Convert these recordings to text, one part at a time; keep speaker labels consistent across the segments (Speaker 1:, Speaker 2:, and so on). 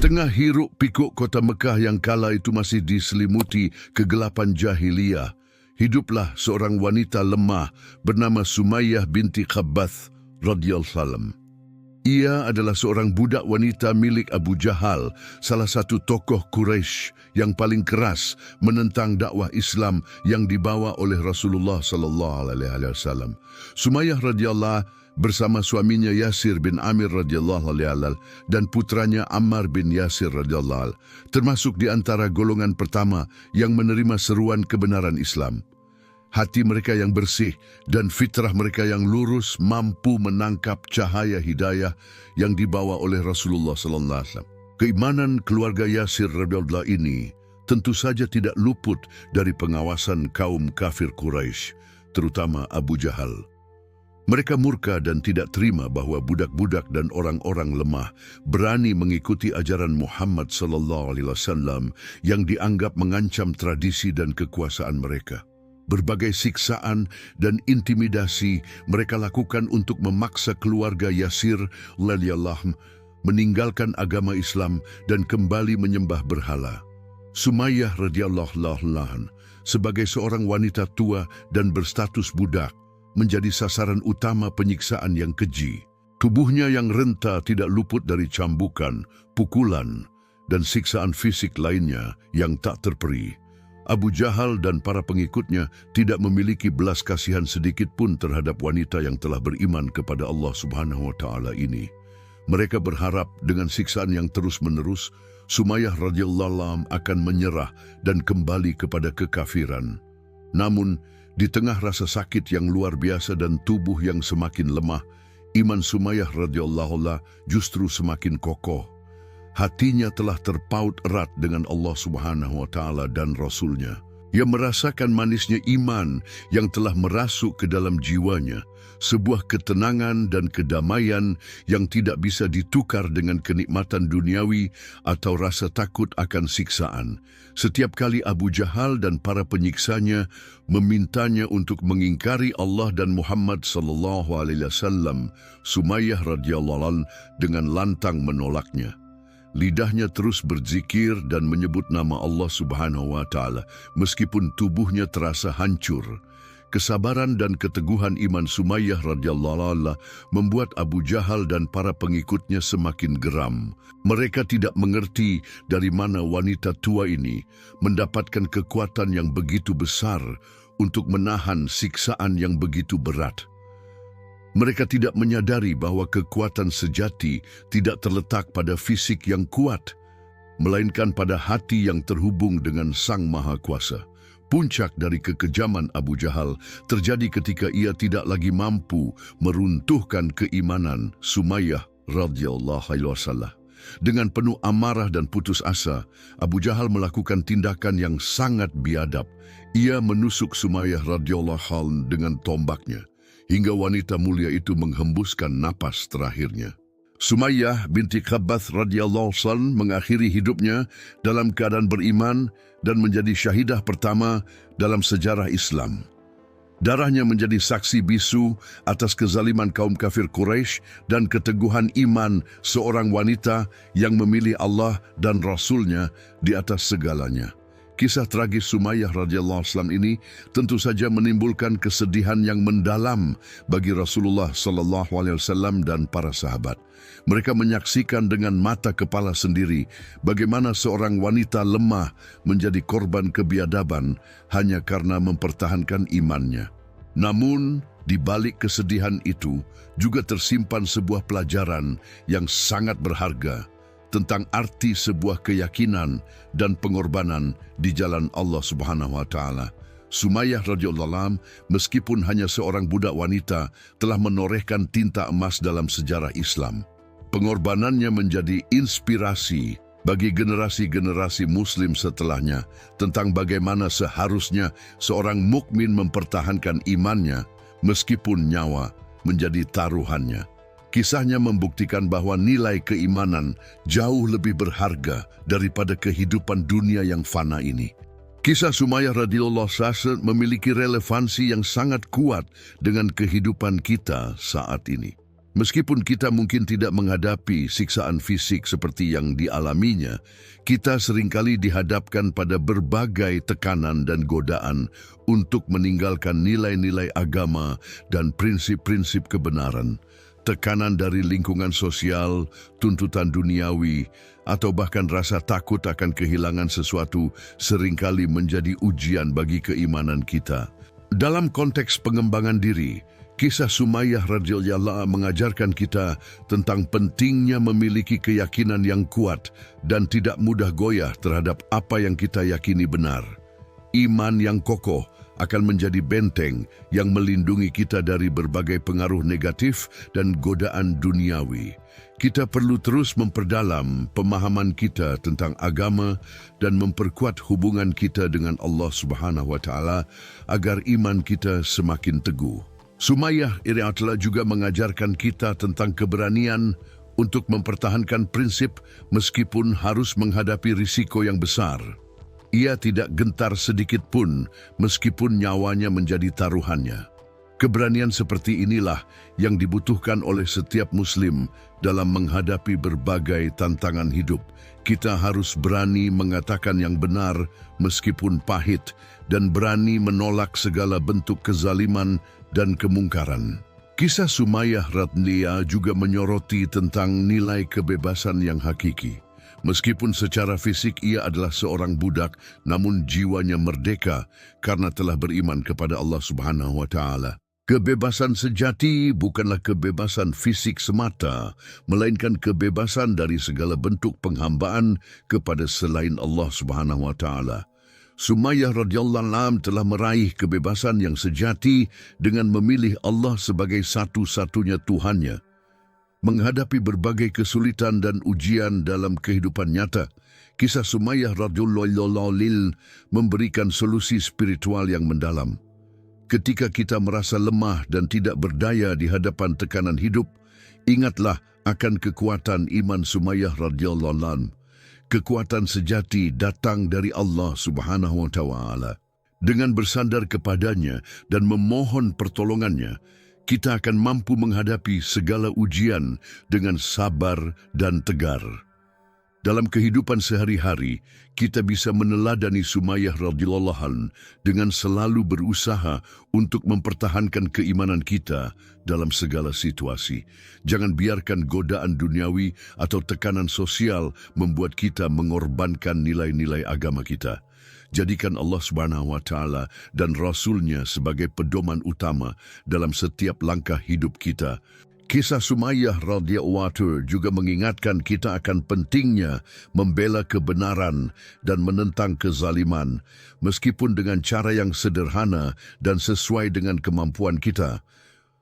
Speaker 1: tengah hiruk pikuk kota Mekah yang kala itu masih diselimuti kegelapan jahiliyah, hiduplah seorang wanita lemah bernama Sumayyah binti Khabbath radhiyallahu anha. Ia adalah seorang budak wanita milik Abu Jahal, salah satu tokoh Quraisy yang paling keras menentang dakwah Islam yang dibawa oleh Rasulullah sallallahu alaihi wasallam. Sumayyah radhiyallahu bersama suaminya Yasir bin Amir radhiyallahu anhu dan putranya Ammar bin Yasir radhiyallahu anhu termasuk di antara golongan pertama yang menerima seruan kebenaran Islam. Hati mereka yang bersih dan fitrah mereka yang lurus mampu menangkap cahaya hidayah yang dibawa oleh Rasulullah sallallahu alaihi wasallam. Keimanan keluarga Yasir radhiyallahu ini tentu saja tidak luput dari pengawasan kaum kafir Quraisy, terutama Abu Jahal. Mereka murka dan tidak terima bahwa budak-budak dan orang-orang lemah berani mengikuti ajaran Muhammad sallallahu alaihi wasallam yang dianggap mengancam tradisi dan kekuasaan mereka. Berbagai siksaan dan intimidasi mereka lakukan untuk memaksa keluarga Yasir radhiyallahu meninggalkan agama Islam dan kembali menyembah berhala. Sumayyah radhiyallahu anha sebagai seorang wanita tua dan berstatus budak menjadi sasaran utama penyiksaan yang keji. Tubuhnya yang renta tidak luput dari cambukan, pukulan, dan siksaan fisik lainnya yang tak terperi. Abu Jahal dan para pengikutnya tidak memiliki belas kasihan sedikit pun terhadap wanita yang telah beriman kepada Allah Subhanahu wa Ta'ala ini. Mereka berharap dengan siksaan yang terus-menerus, Sumayyah radhiyallahu anha akan menyerah dan kembali kepada kekafiran. Namun, di tengah rasa sakit yang luar biasa dan tubuh yang semakin lemah, iman Sumayyah radhiyallahu anha justru semakin kokoh. Hatinya telah terpaut erat dengan Allah Subhanahu wa Ta'ala dan Rasulnya. Ia merasakan manisnya iman yang telah merasuk ke dalam jiwanya, sebuah ketenangan dan kedamaian yang tidak bisa ditukar dengan kenikmatan duniawi atau rasa takut akan siksaan. Setiap kali Abu Jahal dan para penyiksanya memintanya untuk mengingkari Allah dan Muhammad sallallahu alaihi wasallam, Sumayyah radhiyallahu anha dengan lantang menolaknya. Lidahnya terus berzikir dan menyebut nama Allah Subhanahu wa Ta'ala meskipun tubuhnya terasa hancur. Kesabaran dan keteguhan iman Sumayyah radhiyallahu anha membuat Abu Jahal dan para pengikutnya semakin geram. Mereka tidak mengerti dari mana wanita tua ini mendapatkan kekuatan yang begitu besar untuk menahan siksaan yang begitu berat. Mereka tidak menyadari bahwa kekuatan sejati tidak terletak pada fisik yang kuat, melainkan pada hati yang terhubung dengan Sang Maha Kuasa. Puncak dari kekejaman Abu Jahal terjadi ketika ia tidak lagi mampu meruntuhkan keimanan Sumayyah radhiyallahu anha. Dengan penuh amarah dan putus asa, Abu Jahal melakukan tindakan yang sangat biadab. Ia menusuk Sumayyah radhiyallahu anha dengan tombaknya, hingga wanita mulia itu menghembuskan napas terakhirnya. Sumayyah binti Khabbath radhiyallahu anha mengakhiri hidupnya dalam keadaan beriman dan menjadi syahidah pertama dalam sejarah Islam. Darahnya menjadi saksi bisu atas kezaliman kaum kafir Quraisy dan keteguhan iman seorang wanita yang memilih Allah dan Rasulnya di atas segalanya. Kisah tragis Sumayyah radhiyallahu anha ini tentu saja menimbulkan kesedihan yang mendalam bagi Rasulullah sallallahu alaihi wasallam dan para sahabat. Mereka menyaksikan dengan mata kepala sendiri bagaimana seorang wanita lemah menjadi korban kebiadaban hanya karena mempertahankan imannya. Namun, di balik kesedihan itu juga tersimpan sebuah pelajaran yang sangat berharga tentang arti sebuah keyakinan dan pengorbanan di jalan Allah Subhanahu wa Ta'ala. Sumayyah radhiyallahu anha meskipun hanya seorang budak wanita telah menorehkan tinta emas dalam sejarah Islam. Pengorbanannya menjadi inspirasi bagi generasi-generasi muslim setelahnya tentang bagaimana seharusnya seorang mukmin mempertahankan imannya meskipun nyawa menjadi taruhannya. Kisahnya membuktikan bahwa nilai keimanan jauh lebih berharga daripada kehidupan dunia yang fana ini. Kisah Sumayyah radhiyallahu anha memiliki relevansi yang sangat kuat dengan kehidupan kita saat ini. Meskipun kita mungkin tidak menghadapi siksaan fisik seperti yang dialaminya, kita seringkali dihadapkan pada berbagai tekanan dan godaan untuk meninggalkan nilai-nilai agama dan prinsip-prinsip kebenaran. Tekanan dari lingkungan sosial, tuntutan duniawi, atau bahkan rasa takut akan kehilangan sesuatu seringkali menjadi ujian bagi keimanan kita. Dalam konteks pengembangan diri, kisah Sumayyah radhiyallahu anha mengajarkan kita tentang pentingnya memiliki keyakinan yang kuat dan tidak mudah goyah terhadap apa yang kita yakini benar. Iman yang kokoh akan menjadi benteng yang melindungi kita dari berbagai pengaruh negatif dan godaan duniawi. Kita perlu terus memperdalam pemahaman kita tentang agama dan memperkuat hubungan kita dengan Allah Subhanahu wa Ta'ala agar iman kita semakin teguh. Sumayyah radhiyallahu juga mengajarkan kita tentang keberanian untuk mempertahankan prinsip meskipun harus menghadapi risiko yang besar. Ia tidak gentar sedikit pun meskipun nyawanya menjadi taruhannya. Keberanian seperti inilah yang dibutuhkan oleh setiap Muslim dalam menghadapi berbagai tantangan hidup. Kita harus berani mengatakan yang benar meskipun pahit dan berani menolak segala bentuk kezaliman dan kemungkaran. Kisah Sumayyah radhiyallahu juga menyoroti tentang nilai kebebasan yang hakiki. Meskipun secara fisik ia adalah seorang budak, namun jiwanya merdeka karena telah beriman kepada Allah Subhanahu wa Ta'ala. Kebebasan sejati bukanlah kebebasan fisik semata, melainkan kebebasan dari segala bentuk penghambaan kepada selain Allah Subhanahu wa Ta'ala. Sumayyah radhiyallahu anha telah meraih kebebasan yang sejati dengan memilih Allah sebagai satu-satunya Tuhannya. Menghadapi berbagai kesulitan dan ujian dalam kehidupan nyata, kisah Sumayyah radhiyallahu anha memberikan solusi spiritual yang mendalam. Ketika kita merasa lemah dan tidak berdaya di hadapan tekanan hidup, ingatlah akan kekuatan iman Sumayyah radhiyallahu anha. Kekuatan sejati datang dari Allah Subhanahu wa Ta'ala. Dengan bersandar kepadanya dan memohon pertolongannya, kita akan mampu menghadapi segala ujian dengan sabar dan tegar. Dalam kehidupan sehari-hari, kita bisa meneladani Sumayyah radhiyallahu anha dengan selalu berusaha untuk mempertahankan keimanan kita dalam segala situasi. Jangan biarkan godaan duniawi atau tekanan sosial membuat kita mengorbankan nilai-nilai agama kita. Jadikan Allah Subhanahu wa Ta'ala dan Rasul-Nya sebagai pedoman utama dalam setiap langkah hidup kita. Kisah Sumayyah radhiyallahu anha juga mengingatkan kita akan pentingnya membela kebenaran dan menentang kezaliman, meskipun dengan cara yang sederhana dan sesuai dengan kemampuan kita.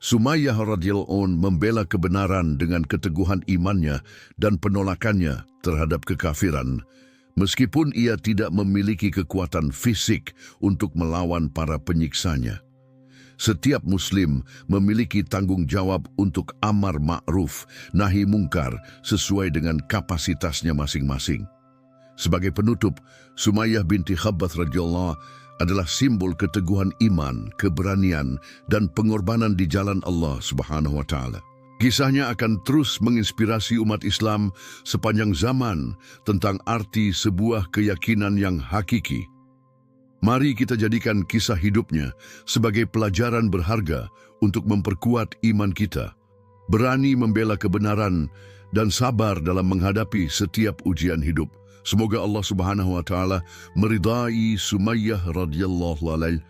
Speaker 1: Sumayyah radhiyallahu anha membela kebenaran dengan keteguhan imannya dan penolakannya terhadap kekafiran. Meskipun ia tidak memiliki kekuatan fisik untuk melawan para penyiksanya. Setiap Muslim memiliki tanggung jawab untuk amar ma'ruf, nahi mungkar sesuai dengan kapasitasnya masing-masing. Sebagai penutup, Sumayyah binti Khabbath radhiyallahu adalah simbol keteguhan iman, keberanian, dan pengorbanan di jalan Allah Subhanahu wa Ta'ala. Kisahnya akan terus menginspirasi umat Islam sepanjang zaman tentang arti sebuah keyakinan yang hakiki. Mari kita jadikan kisah hidupnya sebagai pelajaran berharga untuk memperkuat iman kita, berani membela kebenaran, dan sabar dalam menghadapi setiap ujian hidup. Semoga Allah Subhanahu wa Ta'ala meridai Sumayyah radhiyallahu anha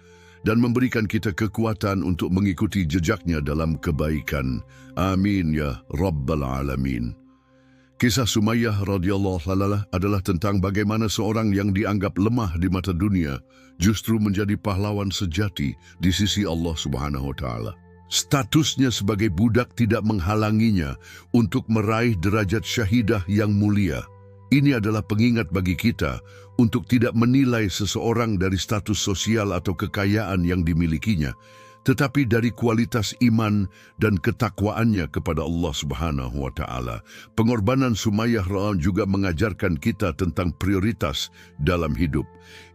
Speaker 1: dan memberikan kita kekuatan untuk mengikuti jejaknya dalam kebaikan. Amin ya Rabbal Alamin. Kisah Sumayyah radhiyallahu anha adalah tentang bagaimana seorang yang dianggap lemah di mata dunia justru menjadi pahlawan sejati di sisi Allah Subhanahu wa Ta'ala. Statusnya sebagai budak tidak menghalanginya untuk meraih derajat syahidah yang mulia. Ini adalah pengingat bagi kita untuk tidak menilai seseorang dari status sosial atau kekayaan yang dimilikinya, tetapi dari kualitas iman dan ketakwaannya kepada Allah Subhanahu wa Ta'ala. Pengorbanan Sumayyah radhiyallahu juga mengajarkan kita tentang prioritas dalam hidup.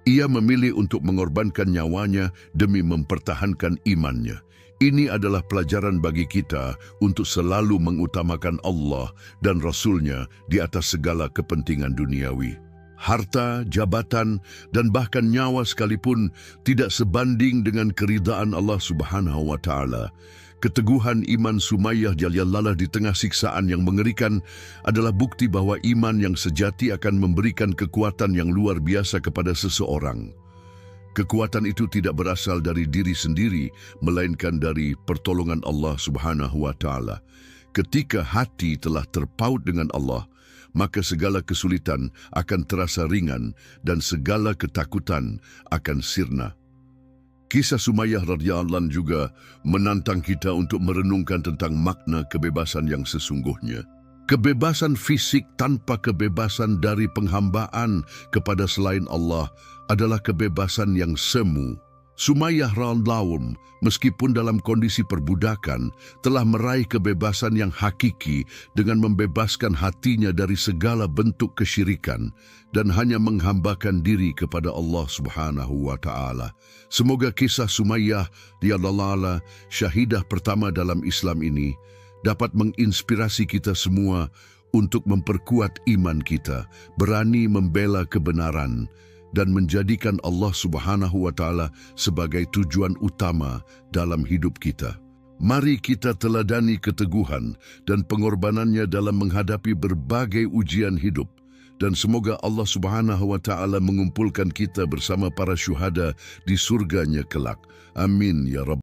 Speaker 1: Ia memilih untuk mengorbankan nyawanya demi mempertahankan imannya. Ini adalah pelajaran bagi kita untuk selalu mengutamakan Allah dan Rasul-Nya di atas segala kepentingan duniawi. Harta, jabatan, dan bahkan nyawa sekalipun tidak sebanding dengan keridaan Allah Subhanahu wa Ta'ala. Keteguhan iman Sumayyah radhiyallahu di tengah siksaan yang mengerikan adalah bukti bahwa iman yang sejati akan memberikan kekuatan yang luar biasa kepada seseorang. Kekuatan itu tidak berasal dari diri sendiri, melainkan dari pertolongan Allah Subhanahu wa Ta'ala. Ketika hati telah terpaut dengan Allah, maka segala kesulitan akan terasa ringan dan segala ketakutan akan sirna. Kisah Sumayyah radhiyallahu juga menantang kita untuk merenungkan tentang makna kebebasan yang sesungguhnya. Kebebasan fisik tanpa kebebasan dari penghambaan kepada selain Allah adalah kebebasan yang semu. Sumayyah radhiyallahu meskipun dalam kondisi perbudakan telah meraih kebebasan yang hakiki dengan membebaskan hatinya dari segala bentuk kesyirikan dan hanya menghambakan diri kepada Allah Subhanahu wa Ta'ala. Semoga kisah Sumayyah radhiyallahu syahidah pertama dalam Islam ini dapat menginspirasi kita semua untuk memperkuat iman kita, berani membela kebenaran, dan menjadikan Allah Subhanahu wa Ta'ala sebagai tujuan utama dalam hidup kita. Mari kita teladani keteguhan dan pengorbanannya dalam menghadapi berbagai ujian hidup, dan semoga Allah Subhanahu wa Ta'ala mengumpulkan kita bersama para syuhada di surganya kelak. Amin ya Rabb.